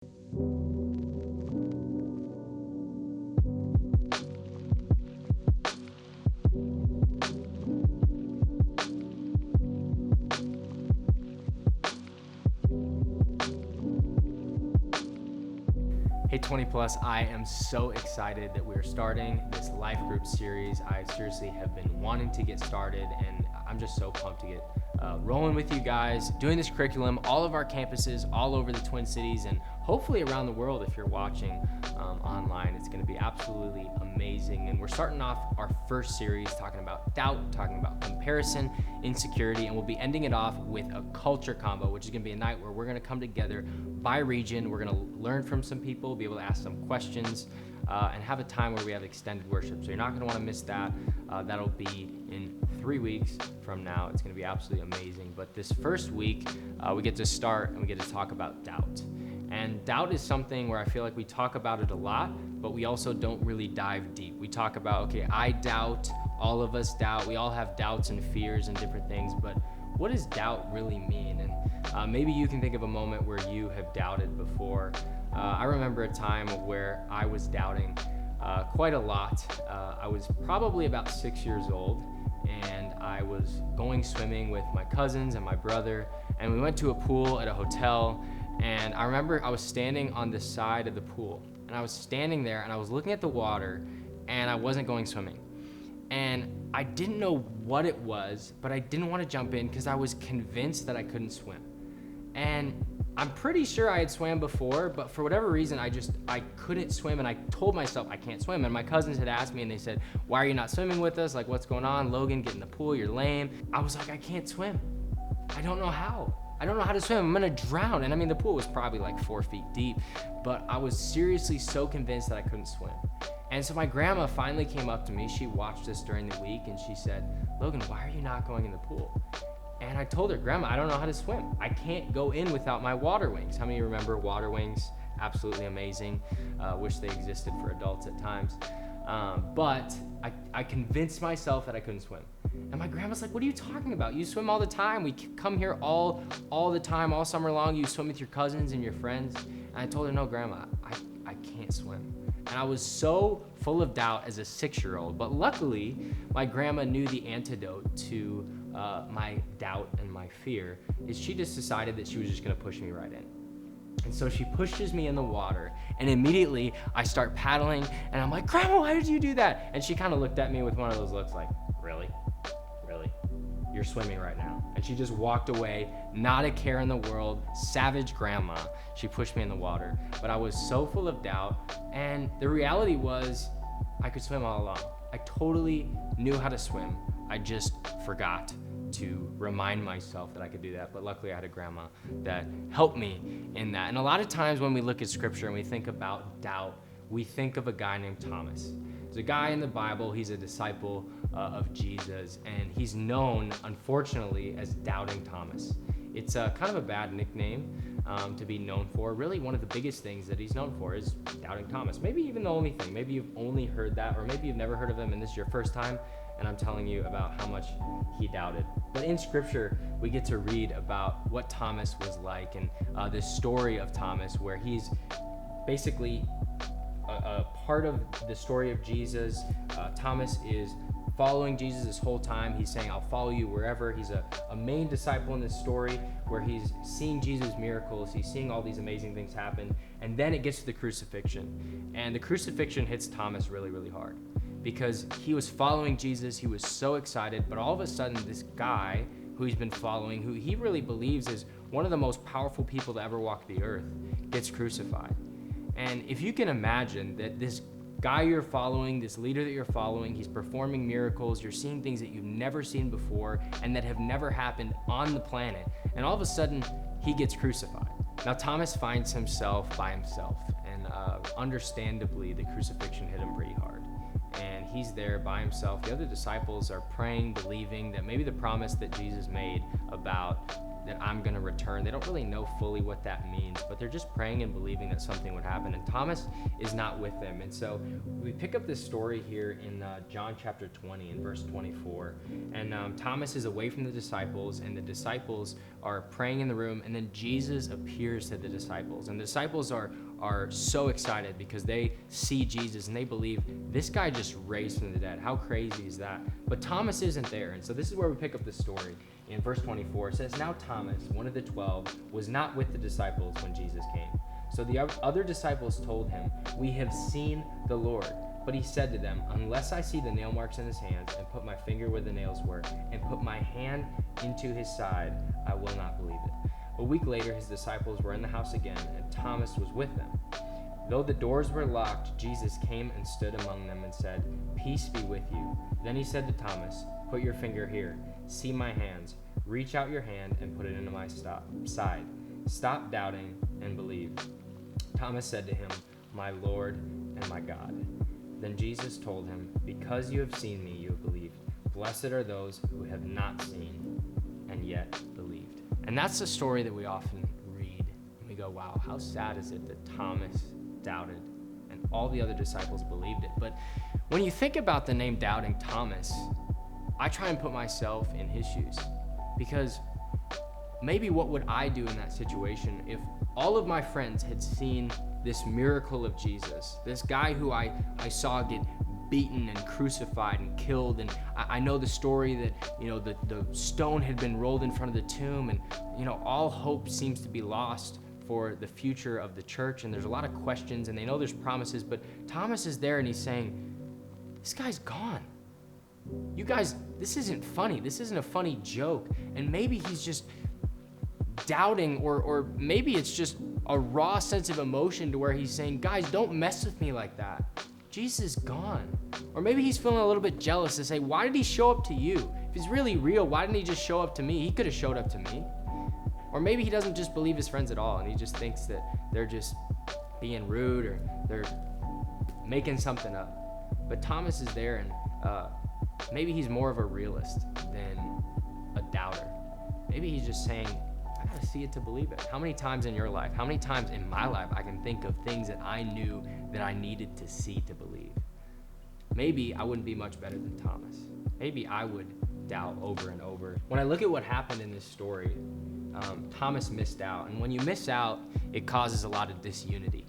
Hey 20 Plus, I am so excited that we're starting this life group series. I seriously have been wanting to get started, and I'm just so pumped to get rolling with you guys, doing this curriculum, all of our campuses, all over the Twin Cities, and hopefully around the world if you're watching online. It's going to be absolutely amazing. And we're starting off our first series talking about doubt, talking about comparison, insecurity, and we'll be ending it off with a culture combo, which is going to be a night where we're going to come together by region. We're going to learn from some people, be able to ask some questions, and have a time where we have extended worship. So you're not going to want to miss that. That'll be in 3 weeks from now. It's going to be absolutely amazing. But this first week, we get to start and we get to talk about doubt. And doubt is something where I feel like we talk about it a lot, but we also don't really dive deep. We talk about, okay, I doubt, all of us doubt, we all have doubts and fears and different things, but what does doubt really mean? And maybe you can think of a moment where you have doubted before. I remember a time where I was doubting quite a lot. I was probably about 6 years old, and I was going swimming with my cousins and my brother, and we went to a pool at a hotel. And I remember I was standing on the side of the pool, and I was standing there and I was looking at the water, and I wasn't going swimming. And I didn't know what it was, but I didn't want to jump in because I was convinced that I couldn't swim. And I'm pretty sure I had swam before, but for whatever reason, I couldn't swim, and I told myself I can't swim. And my cousins had asked me, and they said, "Why are you not swimming with us? Like, what's going on? Logan, get in the pool, you're lame." I was like, I can't swim. I don't know how. I don't know how to swim. I'm gonna drown. And I mean, the pool was probably like 4 feet deep, but I was seriously so convinced that I couldn't swim. And so my grandma finally came up to me. She watched us during the week, and she said, "Logan, why are you not going in the pool?" And I told her, "Grandma, I don't know how to swim. I can't go in without my water wings." How many of you remember water wings? Absolutely amazing. Wish they existed for adults at times. But I convinced myself that I couldn't swim. And my grandma's like, "What are you talking about? You swim all the time. We come here all the time, all summer long. You swim with your cousins and your friends." And I told her, "No, Grandma, I can't swim." And I was so full of doubt as a 6-year-old. But luckily, my grandma knew the antidote to my doubt and my fear. Is she just decided that she was just going to push me right in. And so she pushes me in the water, and immediately I start paddling, and I'm like, "Grandma, why did you do that?" And she kind of looked at me with one of those looks like, "Really? Really? You're swimming right now." And she just walked away, not a care in the world, savage grandma. She pushed me in the water, but I was so full of doubt, and the reality was I could swim all along. I totally knew how to swim. I just forgot to remind myself that I could do that. But luckily I had a grandma that helped me in that. And a lot of times when we look at scripture and we think about doubt, we think of a guy named Thomas. There's a guy in the Bible, he's a disciple of Jesus, and he's known, unfortunately, as Doubting Thomas. It's kind of a bad nickname to be known for. Really, one of the biggest things that he's known for is Doubting Thomas. Maybe even the only thing. Maybe you've only heard that, or maybe you've never heard of him and this is your first time, and I'm telling you about how much he doubted. But in scripture, we get to read about what Thomas was like, and this story of Thomas where he's basically a part of the story of Jesus. Thomas is following Jesus this whole time. He's saying, "I'll follow you wherever." He's a main disciple in this story where he's seeing Jesus' miracles. He's seeing all these amazing things happen. And then it gets to the crucifixion. And the crucifixion hits Thomas really, really hard because he was following Jesus. He was so excited. But all of a sudden, this guy who he's been following, who he really believes is one of the most powerful people to ever walk the earth, gets crucified. And if you can imagine that this guy you're following, this leader that you're following, he's performing miracles, you're seeing things that you've never seen before and that have never happened on the planet, and all of a sudden he gets crucified. Now Thomas finds himself by himself, and understandably the crucifixion hit him pretty hard. And he's there by himself. The other disciples are praying, believing that maybe the promise that Jesus made about that I'm going to return. They don't really know fully what that means, but they're just praying and believing that something would happen. And Thomas is not with them. And so we pick up this story here in John chapter 20 and verse 24. And Thomas is away from the disciples, and the disciples are praying in the room, and then Jesus appears to the disciples. And the disciples are so excited because they see Jesus and they believe this guy just raised from the dead. How crazy is that? But Thomas isn't there. And so this is where we pick up the story. In verse 24, it says, "Now Thomas, one of the 12, was not with the disciples when Jesus came. So the other disciples told him, 'We have seen the Lord.' But he said to them, 'Unless I see the nail marks in his hands, and put my finger where the nails were, and put my hand into his side, I will not believe it.' A week later, his disciples were in the house again, and Thomas was with them. Though the doors were locked, Jesus came and stood among them and said, 'Peace be with you.' Then he said to Thomas, 'Put your finger here. See my hands. Reach out your hand and put it into my side. Stop doubting and believe.' Thomas said to him, 'My Lord and my God.' Then Jesus told him, 'Because you have seen me, you have believed. Blessed are those who have not seen and yet believed.'" And that's the story that we often read. And we go, wow, how sad is it that Thomas doubted and all the other disciples believed it? But when you think about the name Doubting Thomas, I try and put myself in his shoes, because maybe what would I do in that situation if all of my friends had seen this miracle of Jesus, this guy who I saw get beaten and crucified and killed, and I know the story that, the stone had been rolled in front of the tomb, and, all hope seems to be lost for the future of the church, and there's a lot of questions, and they know there's promises, but Thomas is there and he's saying, this guy's gone. You guys, this isn't funny. This isn't a funny joke. And maybe he's just doubting, or maybe it's just a raw sense of emotion to where he's saying, guys, don't mess with me like that. Jesus is gone. Or maybe he's feeling a little bit jealous to say, why did he show up to you? If he's really real, why didn't he just show up to me? He could have showed up to me. Or maybe he doesn't just believe his friends at all, and he just thinks that they're just being rude, or they're making something up. But Thomas is there, and maybe he's more of a realist than a doubter. Maybe he's just saying, I gotta see it to believe it. How many times in your life, how many times in my life I can think of things that I knew that I needed to see to believe? Maybe I wouldn't be much better than Thomas. Maybe I would doubt over and over. When I look at what happened in this story, Thomas missed out. And when you miss out, it causes a lot of disunity.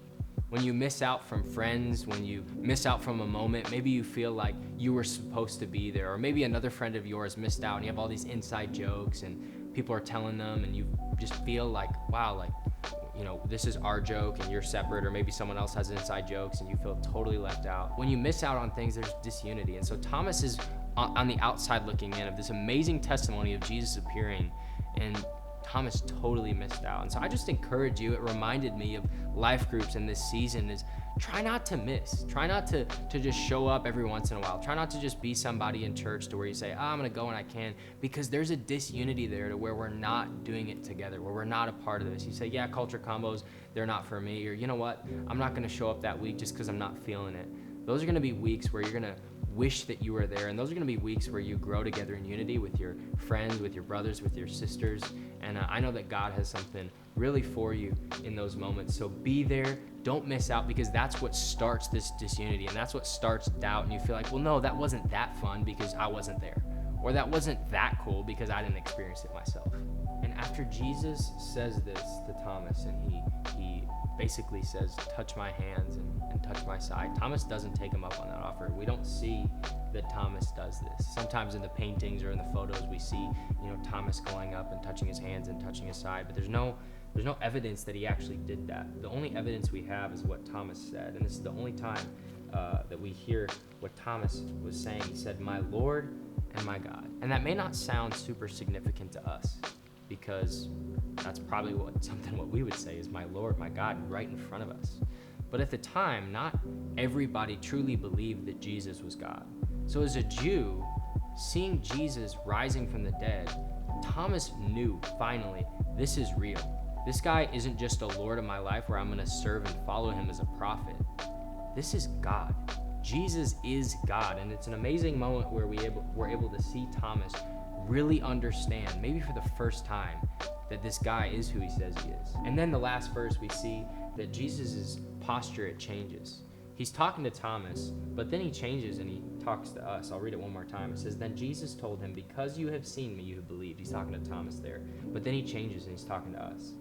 When you miss out from friends, when you miss out from a moment, maybe you feel like you were supposed to be there, or maybe another friend of yours missed out and you have all these inside jokes and people are telling them, and you just feel like, wow, like, this is our joke and you're separate, or maybe someone else has inside jokes and you feel totally left out. When you miss out on things, there's disunity. And so Thomas is on the outside looking in of this amazing testimony of Jesus appearing, and Thomas totally missed out. And so I just encourage you, it reminded me of life groups in this season, is try not to miss. Try not to just show up every once in a while. Try not to just be somebody in church to where you say, I'm gonna go when I can, because there's a disunity there to where we're not doing it together, where we're not a part of this. You say, yeah, culture combos, they're not for me, or you know what, I'm not gonna show up that week just because I'm not feeling it. Those are gonna be weeks where you're gonna wish that you were there, and those are going to be weeks where you grow together in unity with your friends, with your brothers, with your sisters, and I know that God has something really for you in those moments. So be there, don't miss out, because that's what starts this disunity, and that's what starts doubt, and you feel like, well, no, that wasn't that fun because I wasn't there, or that wasn't that cool because I didn't experience it myself. And after Jesus says this to Thomas, and he basically says, touch my hands and touch my side, Thomas doesn't take him up on that offer. We don't see that Thomas does this. Sometimes in the paintings or in the photos we see, Thomas going up and touching his hands and touching his side, but there's no evidence that he actually did that. The only evidence we have is what Thomas said, and this is the only time that we hear what Thomas was saying. He said, my Lord and my God. And that may not sound super significant to us, because that's probably what we would say is my Lord, my God, right in front of us. But at the time, not everybody truly believed that Jesus was God. So as a Jew, seeing Jesus rising from the dead, Thomas knew finally, this is real. This guy isn't just a Lord of my life where I'm gonna serve and follow him as a prophet. This is God. Jesus is God. And it's an amazing moment where we're able to see Thomas really understand, maybe for the first time, that this guy is who he says he is. And then the last verse, we see that Jesus' posture, it changes. He's talking to Thomas, but then he changes and he talks to us. I'll read it one more time. It says, then Jesus told him, because you have seen me, you have believed. He's talking to Thomas there. But then he changes and he's talking to us.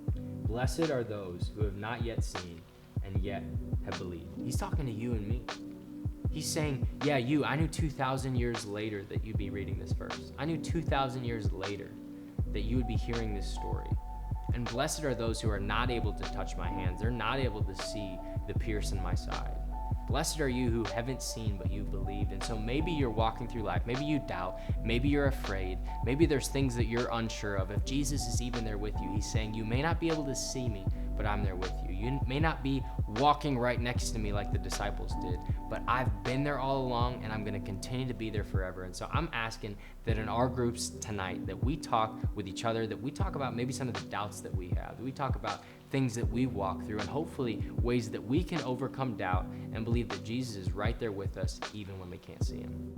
Blessed are those who have not yet seen and yet have believed. He's talking to you and me. He's saying, yeah, I knew 2,000 years later that you'd be reading this verse. I knew 2,000 years later that you would be hearing this story. And blessed are those who are not able to touch my hands. They're not able to see the pierce in my side. Blessed are you who haven't seen, but you've believed. And so maybe you're walking through life. Maybe you doubt. Maybe you're afraid. Maybe there's things that you're unsure of. If Jesus is even there with you, he's saying, you may not be able to see me, but I'm there with you. You may not be walking right next to me like the disciples did, but I've been there all along, and I'm going to continue to be there forever. And so I'm asking that in our groups tonight, that we talk with each other, that we talk about maybe some of the doubts that we have, that we talk about things that we walk through, and hopefully ways that we can overcome doubt and believe that Jesus is right there with us even when we can't see him.